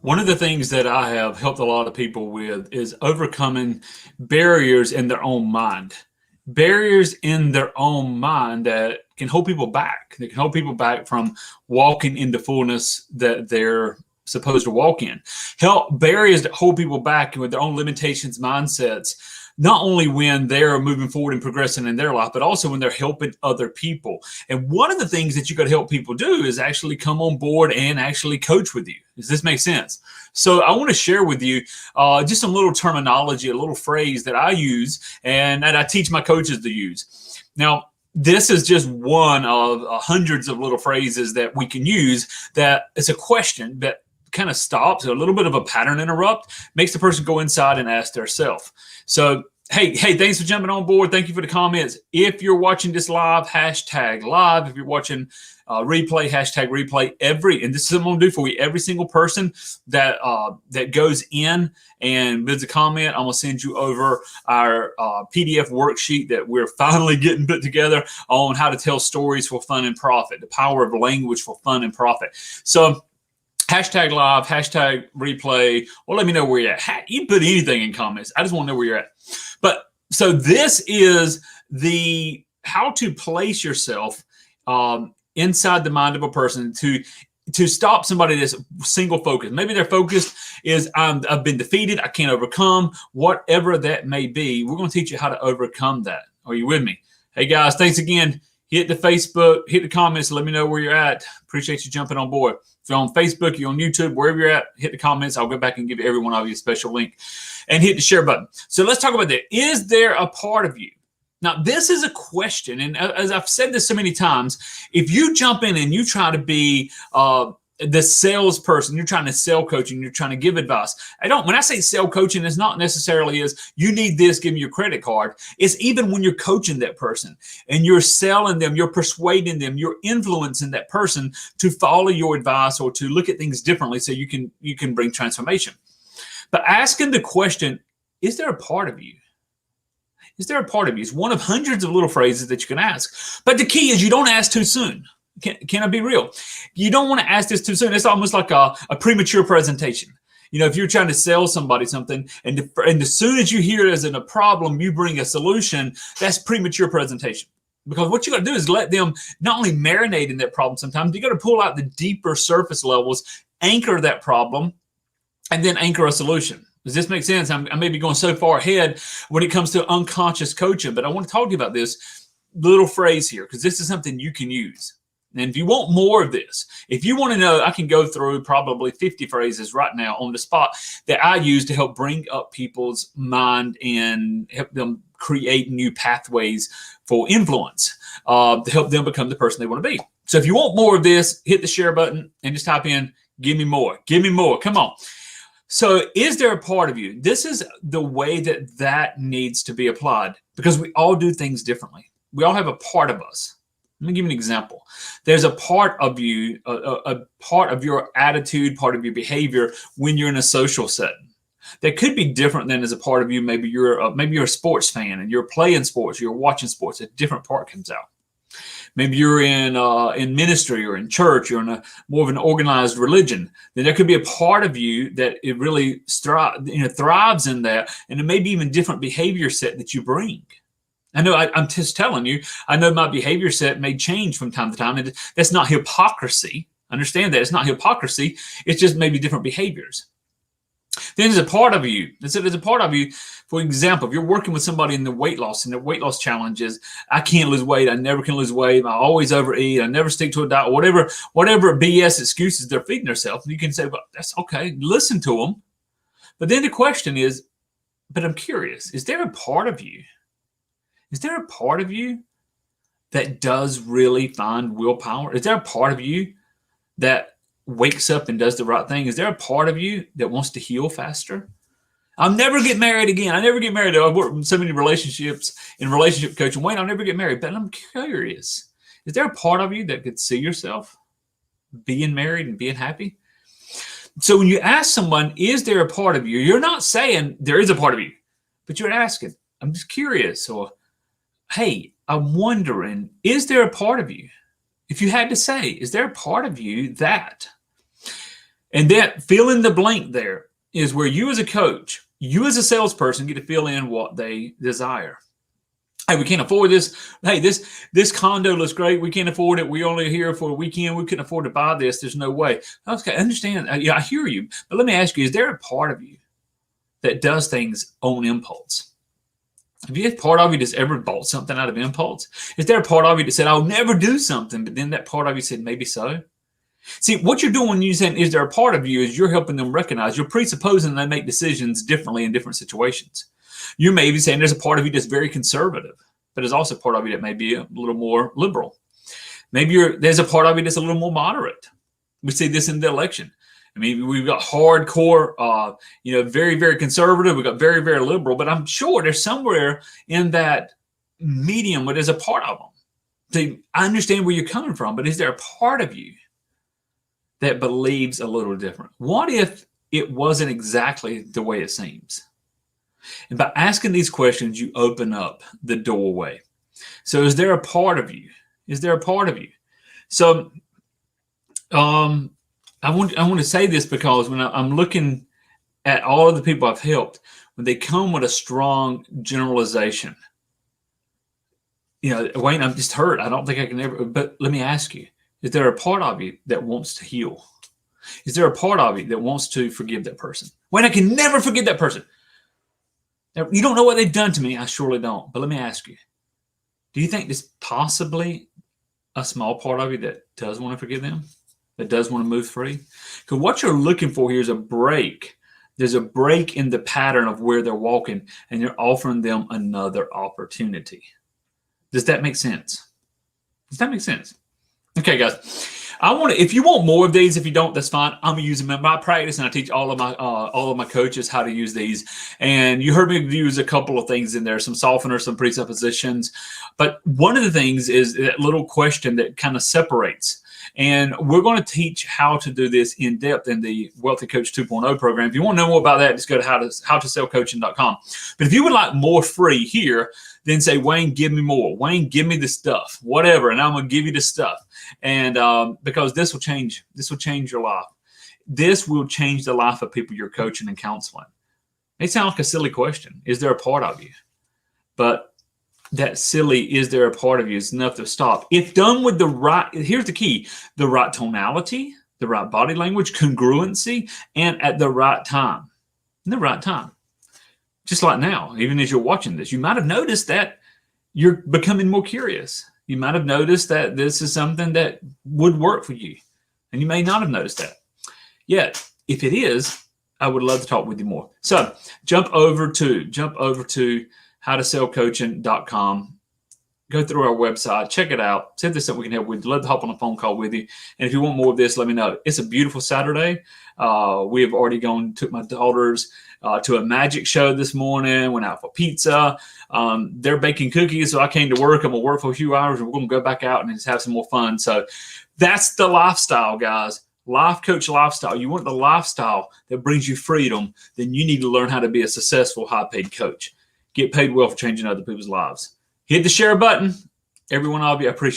One of the things that I have helped a lot of people with is overcoming barriers in their own mind. Barriers in their own mind that can hold people back. They can hold people back from walking in the fullness that they're supposed to walk in. Help barriers that hold people back with their own limitations, mindsets, not only when they're moving forward and progressing in their life, but also when they're helping other people. And one of the things that you got to help people do is actually come on board and actually coach with you. Does this make sense? So I want to share with you just some little terminology, a little phrase that I use and that I teach my coaches to use. Now, this is just one of hundreds of little phrases that we can use that is a question that kind of stops, a little bit of a pattern interrupt, makes the person go inside and ask themselves. So, hey, thanks for jumping on board. Thank you for the comments. If you're watching this live, hashtag live. If you're watching replay, hashtag replay. And this is what I'm going to do for you. Every single person that goes in and leaves a comment, I'm going to send you over our PDF worksheet that we're finally getting put together on how to tell stories for fun and profit, the power of language for fun and profit. So, hashtag live, hashtag replay, or let me know where you're at. You can put anything in comments. I just want to know where you're at. But so this is the how to place yourself inside the mind of a person to stop somebody that's single focused. Maybe their focus is I've been defeated, I can't overcome, whatever that may be. We're going to teach you how to overcome that. Are you with me? Hey guys, thanks again. Hit the Facebook, hit the comments, let me know where you're at. Appreciate you jumping on board. If you're on Facebook, you're on YouTube, wherever you're at, hit the comments. I'll go back and give every one of you a special link and hit the share button. So let's talk about that. Is there a part of you? Now, this is a question. And as I've said this so many times, if you jump in and you try to be the salesperson, you're trying to sell coaching, you're trying to give advice. When I say sell coaching, it's not necessarily as you need this, give me your credit card. It's even when you're coaching that person and you're selling them, you're persuading them, you're influencing that person to follow your advice or to look at things differently so you can bring transformation. But asking the question, is there a part of you? Is there a part of you? It's one of hundreds of little phrases that you can ask. But the key is you don't ask too soon. Can I be real? You don't want to ask this too soon. It's almost like a premature presentation. You know, if you're trying to sell somebody something, and as soon as you hear there's a problem, you bring a solution, that's premature presentation. Because what you got to do is let them not only marinate in that problem sometimes, you got to pull out the deeper surface levels, anchor that problem, and then anchor a solution. Does this make sense? I may be going so far ahead when it comes to unconscious coaching, but I want to talk to you about this little phrase here because this is something you can use. And if you want more of this, if you want to know, I can go through probably 50 phrases right now on the spot that I use to help bring up people's mind and help them create new pathways for influence to help them become the person they want to be. So if you want more of this, hit the share button and just type in, give me more, give me more. Come on. So is there a part of you? This is the way that needs to be applied because we all do things differently. We all have a part of us. Let me give you an example. There's a part of you, a part of your attitude, part of your behavior when you're in a social setting that could be different than as a part of you. Maybe you're a sports fan and you're playing sports, you're watching sports. A different part comes out. Maybe you're in ministry or in church, you're in more of an organized religion. Then there could be a part of you that it really thrives in that, and it may be even different behavior set that you bring. I know I'm just telling you, I know my behavior set may change from time to time. And that's not hypocrisy. Understand that. It's not hypocrisy. It's just maybe different behaviors. Then there's a part of you. There's a part of you, for example, if you're working with somebody in the weight loss, and the weight loss challenge is, I can't lose weight. I never can lose weight. I always overeat. I never stick to a diet. Whatever BS excuses they're feeding themselves. You can say, well, that's okay. Listen to them. But then the question is, but I'm curious, is there a part of you? Is there a part of you that does really find willpower? Is there a part of you that wakes up and does the right thing? Is there a part of you that wants to heal faster? I'll never get married again. I never get married. I've worked in so many relationships in relationship coaching. Wayne, I'll never get married. But I'm curious. Is there a part of you that could see yourself being married and being happy? So when you ask someone, is there a part of you? You're not saying there is a part of you, but you're asking, I'm just curious. Or, hey, I'm wondering, is there a part of you? If you had to say, is there a part of you that? And that fill in the blank there is where you as a coach, you as a salesperson get to fill in what they desire. Hey, we can't afford this. Hey, this condo looks great. We can't afford it. We only here for a weekend. We couldn't afford to buy this. There's no way. Okay, I understand. Yeah, I hear you. But let me ask you, is there a part of you that does things on impulse? Have you had part of you that's ever bought something out of impulse? Is there a part of you that said, I'll never do something, but then that part of you said, maybe so? See, what you're doing when you're saying, is there a part of you, is you're helping them recognize, you're presupposing they make decisions differently in different situations. You may be saying there's a part of you that's very conservative, but there's also a part of you that may be a little more liberal. Maybe there's a part of you that's a little more moderate. We see this in the election. I mean, we've got hardcore, very, very conservative. We've got very, very liberal. But I'm sure there's somewhere in that medium where there's a part of them. See, I understand where you're coming from, but is there a part of you that believes a little different? What if it wasn't exactly the way it seems? And by asking these questions, you open up the doorway. So is there a part of you? Is there a part of you? So I want to say this because when I'm looking at all of the people I've helped, when they come with a strong generalization, Wayne, I'm just hurt. I don't think I can ever, but let me ask you, is there a part of you that wants to heal? Is there a part of you that wants to forgive that person? Wayne, I can never forgive that person. Now, you don't know what they've done to me. I surely don't. But let me ask you, do you think there's possibly a small part of you that does want to forgive them? That does want to move free? Because what you're looking for here is a break. There's a break in the pattern of where they're walking, and you're offering them another opportunity. Does that make sense? Does that make sense? Okay, guys. If you want more of these, if you don't, that's fine. I'm using them in my practice, and I teach all of my coaches how to use these. And you heard me use a couple of things in there, some softeners, some presuppositions. But one of the things is that little question that kind of separates. And we're going to teach how to do this in depth in the Wealthy Coach 2.0 program. If you want to know more about that, just go to howtosellcoaching.com. But if you would like more free here, then say, Wayne, give me more. Wayne, give me the stuff, whatever, and I'm going to give you the stuff. And because this will change your life. This will change the life of people you're coaching and counseling. It sounds like a silly question. Is there a part of you? But that silly, is there a part of you, is enough to stop. If done with the right, here's the key, the right tonality, the right body language, congruency, and at the right time. In the right time. Just like now, even as you're watching this, you might have noticed that you're becoming more curious. You might have noticed that this is something that would work for you. And you may not have noticed that. Yet, if it is, I would love to talk with you more. So jump over to howtosellcoaching.com. Go through our website, check it out. See if there's something we can help with. Love to hop on a phone call with you. And if you want more of this, let me know. It's a beautiful Saturday. We have already took my daughters to a magic show this morning, went out for pizza. They're baking cookies, so I came to work. I'm going to work for a few hours, and we're going to go back out and just have some more fun. So that's the lifestyle, guys. Life coach lifestyle. You want the lifestyle that brings you freedom, then you need to learn how to be a successful, high-paid coach. Get paid well for changing other people's lives. Hit the share button. Every one of you, I appreciate it.